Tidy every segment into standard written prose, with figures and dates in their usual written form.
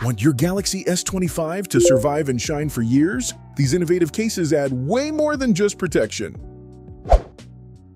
Want your Galaxy S25 to survive and shine for years? These innovative cases add way more than just protection.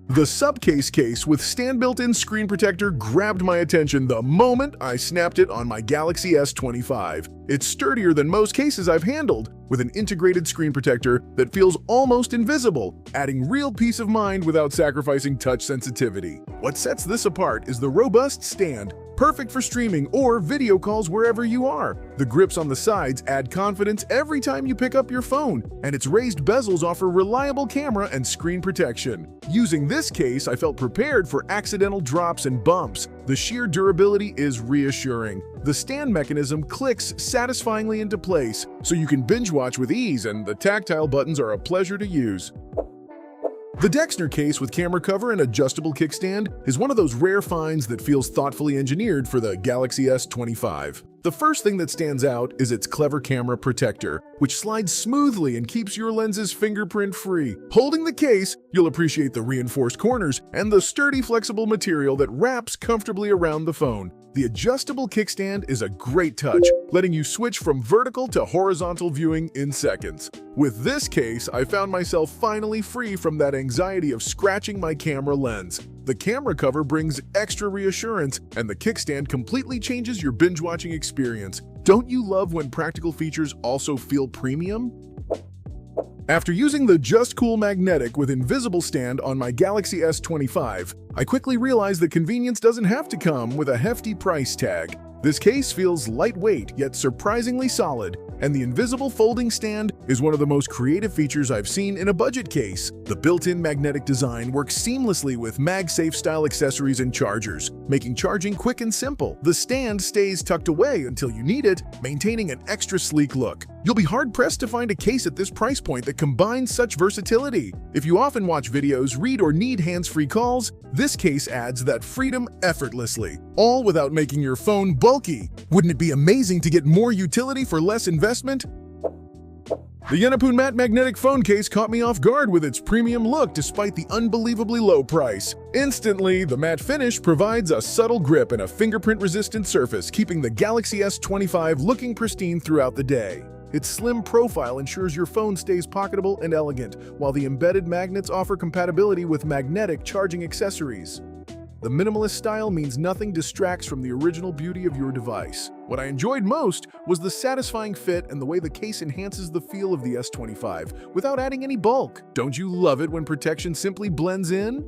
The Subcase case with stand built-in screen protector grabbed my attention the moment I snapped it on my Galaxy S25. It's sturdier than most cases I've handled, with an integrated screen protector that feels almost invisible, adding real peace of mind without sacrificing touch sensitivity. What sets this apart is the robust stand, perfect for streaming or video calls wherever you are. The grips on the sides add confidence every time you pick up your phone, and its raised bezels offer reliable camera and screen protection. Using this case, I felt prepared for accidental drops and bumps. The sheer durability is reassuring. The stand mechanism clicks satisfyingly into place, so you can binge watch with ease, and the tactile buttons are a pleasure to use. The Dexner case with camera cover and adjustable kickstand is one of those rare finds that feels thoughtfully engineered for the Galaxy S25. The first thing that stands out is its clever camera protector, which slides smoothly and keeps your lenses fingerprint-free. Holding the case, you'll appreciate the reinforced corners and the sturdy, flexible material that wraps comfortably around the phone. The adjustable kickstand is a great touch, letting you switch from vertical to horizontal viewing in seconds. With this case, I found myself finally free from that anxiety of scratching my camera lens. The camera cover brings extra reassurance, and the kickstand completely changes your binge-watching experience. Don't you love when practical features also feel premium? After using the Just Cool magnetic with invisible stand on my Galaxy S25, I quickly realized that convenience doesn't have to come with a hefty price tag. This case feels lightweight yet surprisingly solid, and the invisible folding stand is one of the most creative features I've seen in a budget case. The built-in magnetic design works seamlessly with MagSafe style accessories and chargers, making charging quick and simple. The stand stays tucked away until you need it, maintaining an extra sleek look. You'll be hard-pressed to find a case at this price point that combines such versatility. If you often watch videos, read, or need hands-free calls, this case adds that freedom effortlessly, all without making your phone bulky. Wouldn't it be amazing to get more utility for less investment? The Yenapun Matte Magnetic Phone Case caught me off guard with its premium look despite the unbelievably low price. Instantly, the matte finish provides a subtle grip and a fingerprint-resistant surface, keeping the Galaxy S25 looking pristine throughout the day. Its slim profile ensures your phone stays pocketable and elegant, while the embedded magnets offer compatibility with magnetic charging accessories. The minimalist style means nothing distracts from the original beauty of your device. What I enjoyed most was the satisfying fit and the way the case enhances the feel of the S25 without adding any bulk. Don't you love it when protection simply blends in?